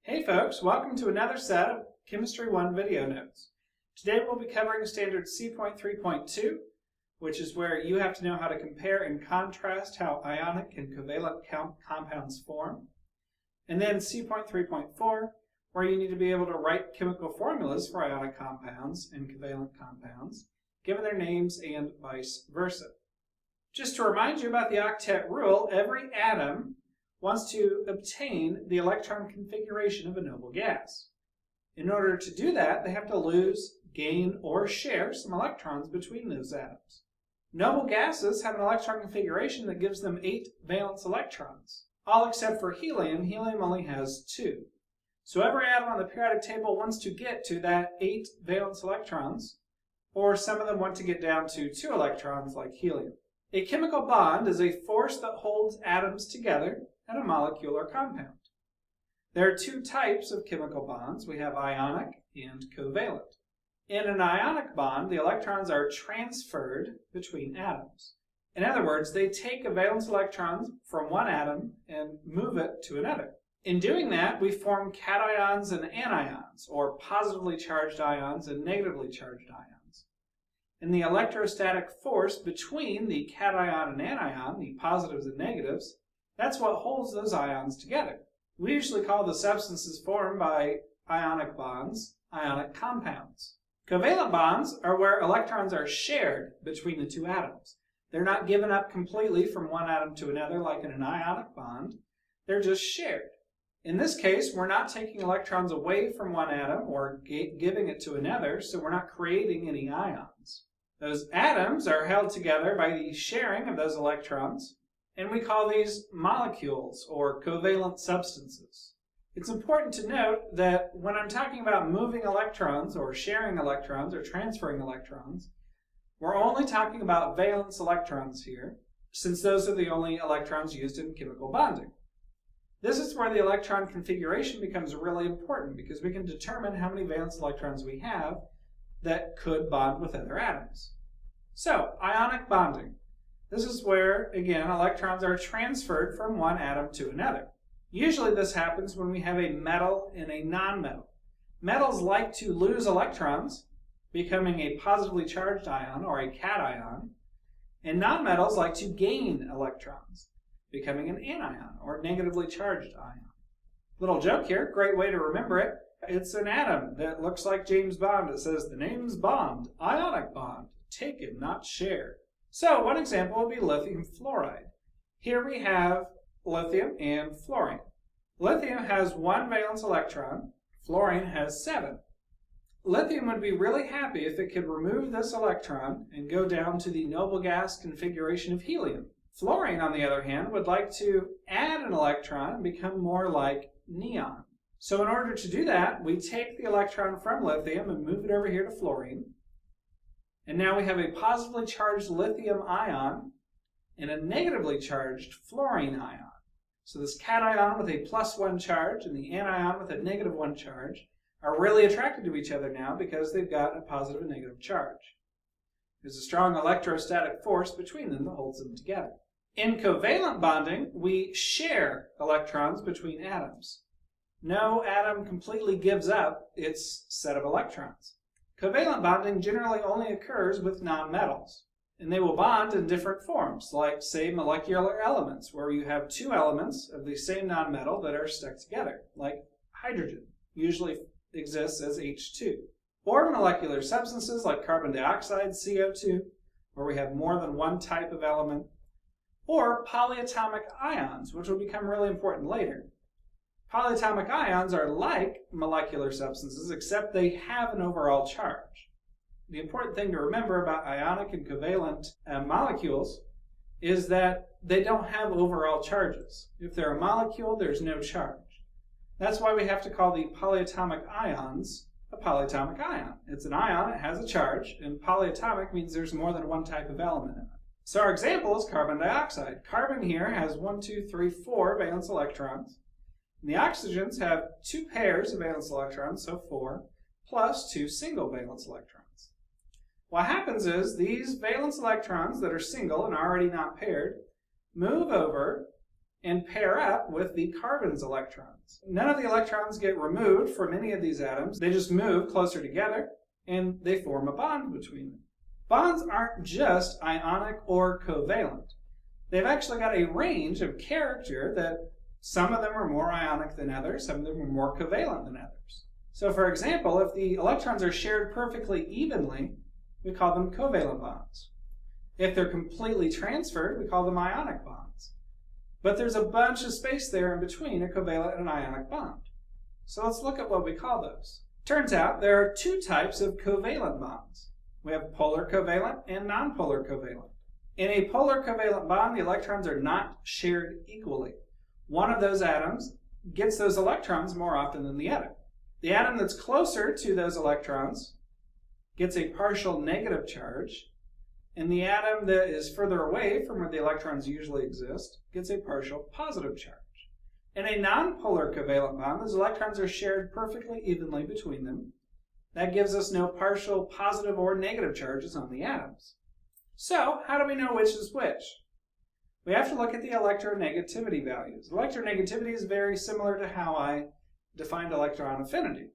Hey folks, welcome to another set of Chemistry 1 video notes. Today we'll be covering standard C.3.2, which is where you have to know how to compare and contrast how ionic and covalent compounds form. And then C.3.4, where you need to be able to write chemical formulas for ionic compounds and covalent compounds, given their names and vice versa. Just to remind you about the octet rule, every atom wants to obtain the electron configuration of a noble gas. In order to do that, they have to lose, gain, or share some electrons between those atoms. Noble gases have an electron configuration that gives them 8 valence electrons. All except for helium. Helium only has 2. So every atom on the periodic table wants to get to that 8 valence electrons, or some of them want to get down to 2 electrons like helium. A chemical bond is a force that holds atoms together at a molecule or compound. There are 2 types of chemical bonds. We have ionic and covalent. In an ionic bond, the electrons are transferred between atoms. In other words, they take a valence electron from one atom and move it to another. In doing that, we form cations and anions, or positively charged ions and negatively charged ions. And the electrostatic force between the cation and anion, the positives and negatives, that's what holds those ions together. We usually call the substances formed by ionic bonds ionic compounds. Covalent bonds are where electrons are shared between the 2 atoms. They're not given up completely from one atom to another like in an ionic bond. They're just shared. In this case, we're not taking electrons away from one atom or giving it to another, so we're not creating any ions. Those atoms are held together by the sharing of those electrons, and we call these molecules or covalent substances. It's important to note that when I'm talking about moving electrons or sharing electrons or transferring electrons, we're only talking about valence electrons here, since those are the only electrons used in chemical bonding. This is where the electron configuration becomes really important because we can determine how many valence electrons we have that could bond with other atoms. So, ionic bonding. This is where, again, electrons are transferred from one atom to another. Usually this happens when we have a metal and a nonmetal. Metals like to lose electrons, becoming a positively charged ion or a cation, and nonmetals like to gain electrons, becoming an anion or negatively charged ion. Little joke here, great way to remember it. It's an atom that looks like James Bond. It says the name's Bond, ionic bond, taken, not shared. So one example would be lithium fluoride. Here we have lithium and fluorine. Lithium has 1 valence electron, fluorine has 7. Lithium would be really happy if it could remove this electron and go down to the noble gas configuration of helium. Fluorine, on the other hand, would like to add an electron and become more like neon. So in order to do that, we take the electron from lithium and move it over here to fluorine. And now we have a positively charged lithium ion and a negatively charged fluorine ion. So this cation with a +1 charge and the anion with a -1 charge are really attracted to each other now because they've got a positive and negative charge. There's a strong electrostatic force between them that holds them together. In covalent bonding, we share electrons between atoms. No atom completely gives up its set of electrons. Covalent bonding generally only occurs with nonmetals, and they will bond in different forms, like, say, molecular elements, where you have 2 elements of the same nonmetal that are stuck together, like hydrogen, usually exists as H2. Or molecular substances like carbon dioxide, CO2, where we have more than one type of element. Or polyatomic ions, which will become really important later. Polyatomic ions are like molecular substances, except they have an overall charge. The important thing to remember about ionic and covalent molecules is that they don't have overall charges. If they're a molecule, there's no charge. That's why we have to call the polyatomic ions a polyatomic ion. It's an ion, it has a charge, and polyatomic means there's more than one type of element in it. So our example is carbon dioxide. Carbon here has 1, 2, 3, 4 valence electrons. And the oxygens have 2 pairs of valence electrons, so 4, plus 2 single valence electrons. What happens is these valence electrons that are single and already not paired move over and pair up with the carbon's electrons. None of the electrons get removed from any of these atoms. They just move closer together and they form a bond between them. Bonds aren't just ionic or covalent. They've actually got a range of character that some of them are more ionic than others, some of them are more covalent than others. So for example, if the electrons are shared perfectly evenly, we call them covalent bonds. If they're completely transferred, we call them ionic bonds. But there's a bunch of space there in between a covalent and an ionic bond. So let's look at what we call those. Turns out there are two types of covalent bonds. We have polar covalent and nonpolar covalent. In a polar covalent bond, the electrons are not shared equally. One of those atoms gets those electrons more often than the other. The atom that's closer to those electrons gets a partial negative charge, and the atom that is further away from where the electrons usually exist gets a partial positive charge. In a nonpolar covalent bond, those electrons are shared perfectly evenly between them. That gives us no partial positive or negative charges on the atoms. So, how do we know which is which? We have to look at the electronegativity values. Electronegativity is very similar to how I defined electron affinity.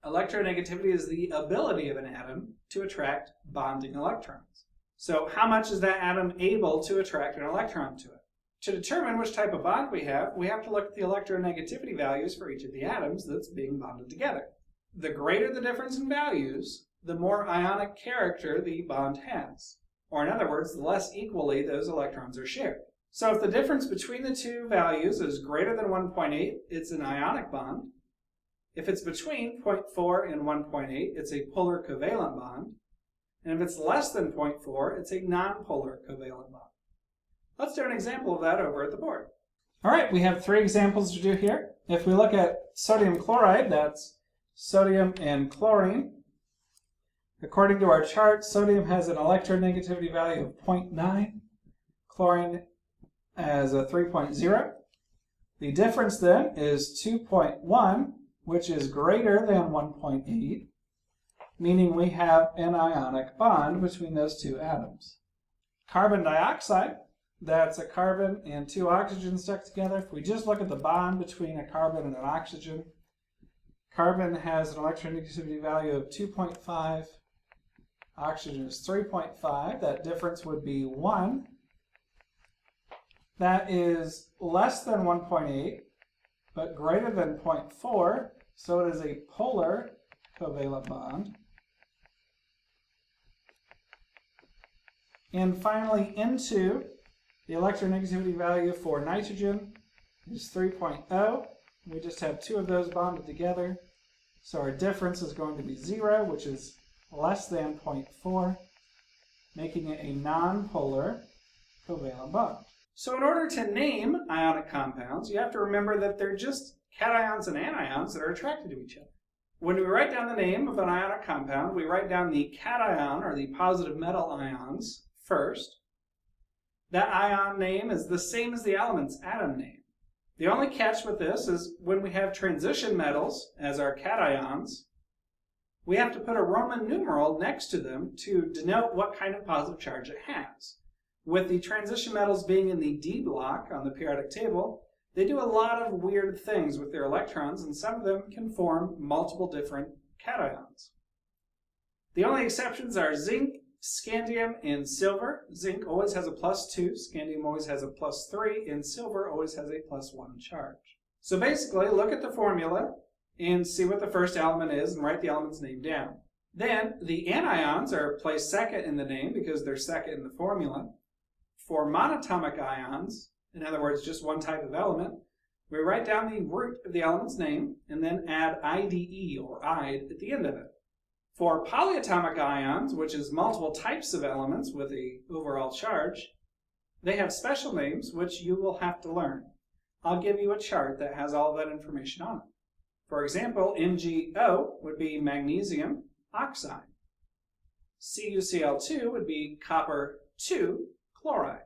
Electronegativity is the ability of an atom to attract bonding electrons. So how much is that atom able to attract an electron to it? To determine which type of bond we have to look at the electronegativity values for each of the atoms that's being bonded together. The greater the difference in values, the more ionic character the bond has. Or in other words, the less equally those electrons are shared. So if the difference between the two values is greater than 1.8, it's an ionic bond. If it's between 0.4 and 1.8, it's a polar covalent bond. And if it's less than 0.4, it's a nonpolar covalent bond. Let's do an example of that over at the board. All right, we have three examples to do here. If we look at sodium chloride, that's sodium and chlorine. According to our chart, sodium has an electronegativity value of 0.9. Chlorine has a 3.0. The difference then is 2.1, which is greater than 1.8, meaning we have an ionic bond between those two atoms. Carbon dioxide, that's a carbon and two oxygens stuck together. If we just look at the bond between a carbon and an oxygen, carbon has an electronegativity value of 2.5, oxygen is 3.5. That difference would be 1. That is less than 1.8, but greater than 0.4, so it is a polar covalent bond. And finally, into the electronegativity value for nitrogen is 3.0. We just have two of those bonded together, so our difference is going to be 0, which is less than 0.4, making it a nonpolar covalent bond. So in order to name ionic compounds, you have to remember that they're just cations and anions that are attracted to each other. When we write down the name of an ionic compound, we write down the cation, or the positive metal ions, first. That ion name is the same as the element's atom name. The only catch with this is when we have transition metals as our cations, we have to put a Roman numeral next to them to denote what kind of positive charge it has. With the transition metals being in the D block on the periodic table, they do a lot of weird things with their electrons, and some of them can form multiple different cations. The only exceptions are zinc, scandium, and silver. Zinc always has a +2, scandium always has a +3, and silver always has a +1 charge. So basically, look at the formula and see what the first element is and write the element's name down. Then the anions are placed second in the name because they're second in the formula. For monatomic ions, in other words, just one type of element, we write down the root of the element's name and then add IDE, or "ide," at the end of it. For polyatomic ions, which is multiple types of elements with an overall charge, they have special names which you will have to learn. I'll give you a chart that has all of that information on it. For example, MgO would be magnesium oxide. CuCl2 would be copper 2 chloride.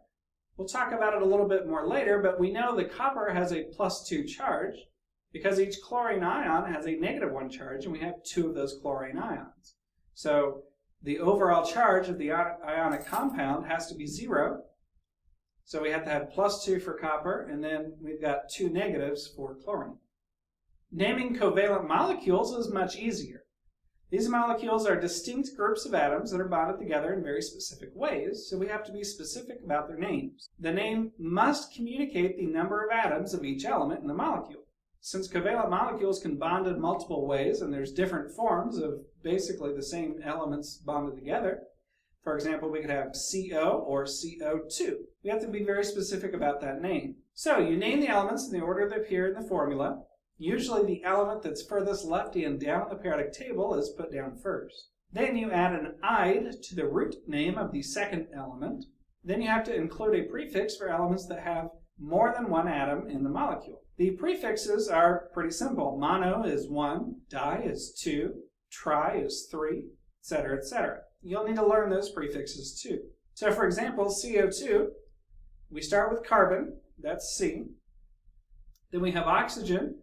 We'll talk about it a little bit more later, but we know the copper has a +2 charge because each chlorine ion has a -1 charge, and we have 2 of those chlorine ions. So the overall charge of the ionic compound has to be 0, So we have to have +2 for copper, and then we've got 2 negatives for chlorine. Naming covalent molecules is much easier. These molecules are distinct groups of atoms that are bonded together in very specific ways, so we have to be specific about their names. The name must communicate the number of atoms of each element in the molecule. Since covalent molecules can bond in multiple ways, and there's different forms of basically the same elements bonded together, for example, we could have CO or CO2. We have to be very specific about that name. So you name the elements in the order they appear in the formula. Usually the element that's furthest left-hand down the periodic table is put down first. Then you add an "ide" to the root name of the second element. Then you have to include a prefix for elements that have more than one atom in the molecule. The prefixes are pretty simple. Mono is 1, di is 2, tri is 3, etc., etc. You'll need to learn those prefixes too. So for example, CO2, we start with carbon, that's C. Then we have oxygen.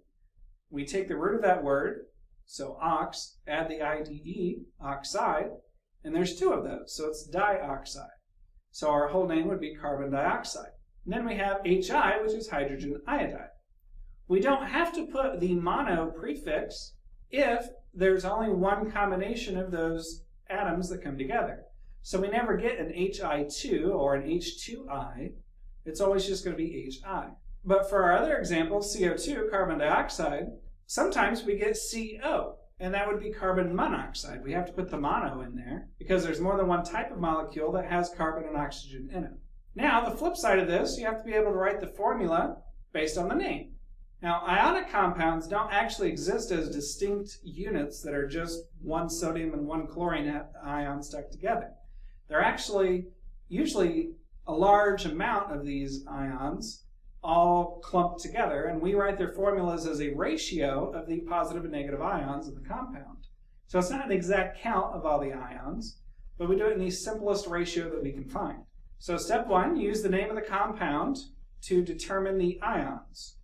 We take the root of that word, so ox, add the IDE, oxide, and there's 2 of those, so it's dioxide. So our whole name would be carbon dioxide. And then we have HI, which is hydrogen iodide. We don't have to put the mono prefix if there's only one combination of those atoms that come together. So we never get an HI2 or an H2I. It's always just going to be HI. But for our other example, CO2, carbon dioxide, sometimes we get CO, and that would be carbon monoxide. We have to put the mono in there because there's more than one type of molecule that has carbon and oxygen in it. Now, the flip side of this, you have to be able to write the formula based on the name. Now, ionic compounds don't actually exist as distinct units that are just one sodium and one chlorine ion stuck together. They're actually usually a large amount of these ions all clumped together, and we write their formulas as a ratio of the positive and negative ions of the compound. So it's not an exact count of all the ions, but we do it in the simplest ratio that we can find. So step 1, use the name of the compound to determine the ions.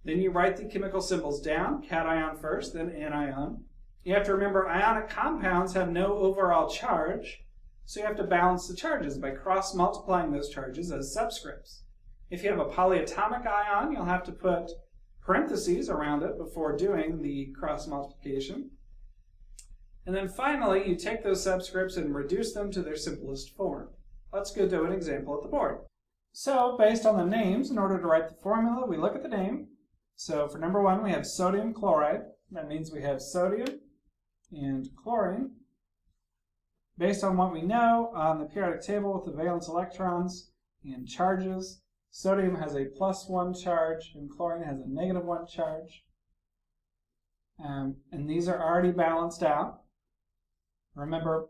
Then you write the chemical symbols down, cation first, then anion. You have to remember ionic compounds have no overall charge, so you have to balance the charges by cross-multiplying those charges as subscripts. If you have a polyatomic ion, you'll have to put parentheses around it before doing the cross-multiplication. And then finally, you take those subscripts and reduce them to their simplest form. Let's go do an example at the board. So, based on the names, in order to write the formula, we look at the name. So for number 1, we have sodium chloride. That means we have sodium and chlorine. Based on what we know on the periodic table with the valence electrons and charges, sodium has a +1 charge and chlorine has a -1 charge. And these are already balanced out. Remember,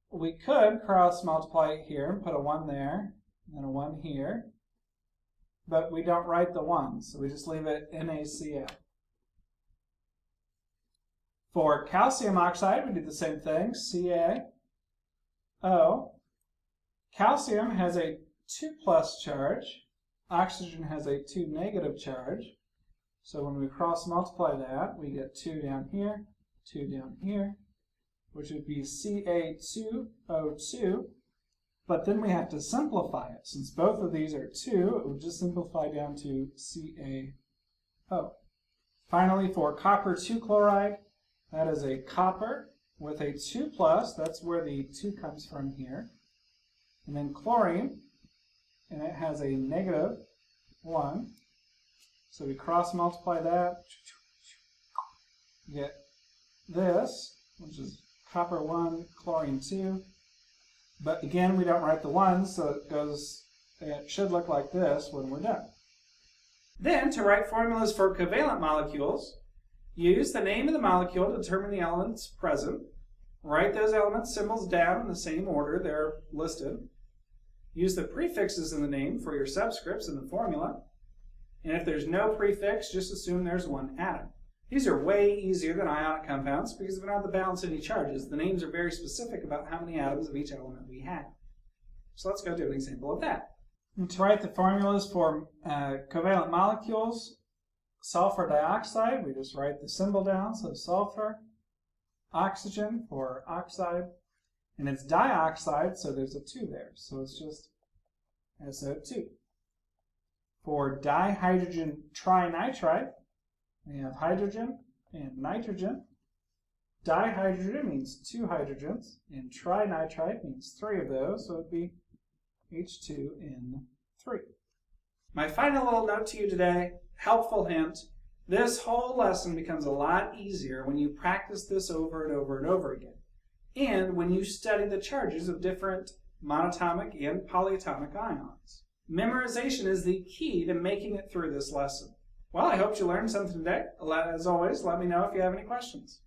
we could cross-multiply it here and put a 1 there and then a 1 here. But we don't write the 1, so we just leave it NaCl. For calcium oxide, we do the same thing, CaO. Calcium has a 2+ charge. Oxygen has a 2- charge. So when we cross-multiply that, we get 2 down here, 2 down here, which would be Ca2O2. But then we have to simplify it. Since both of these are 2, it would just simplify down to CaO. Finally, for copper 2 chloride, that is a copper with a 2+, that's where the 2 comes from here. And then chlorine, and it has a -1. So we cross-multiply that, get this, which is copper 1, chlorine 2. But again, we don't write the 1, so it should look like this when we're done. Then, to write formulas for covalent molecules, use the name of the molecule to determine the elements present. Write those element symbols down in the same order they're listed. Use the prefixes in the name for your subscripts in the formula. And if there's no prefix, just assume there's one atom. These are way easier than ionic compounds because we don't have to balance any charges. The names are very specific about how many atoms of each element we have. So let's go do an example of that. And to write the formulas for covalent molecules, sulfur dioxide, we just write the symbol down, so sulfur. Oxygen for oxide, and it's dioxide, so there's a 2 there. So it's just SO2. For dihydrogen trinitrite, we have hydrogen and nitrogen. Dihydrogen means 2 hydrogens, and trinitrite means 3 of those, so it would be H2N3. My final little note to you today, helpful hint, this whole lesson becomes a lot easier when you practice this over and over and over again, and when you study the charges of different monatomic and polyatomic ions. Memorization is the key to making it through this lesson. Well, I hope you learned something today. As always, let me know if you have any questions.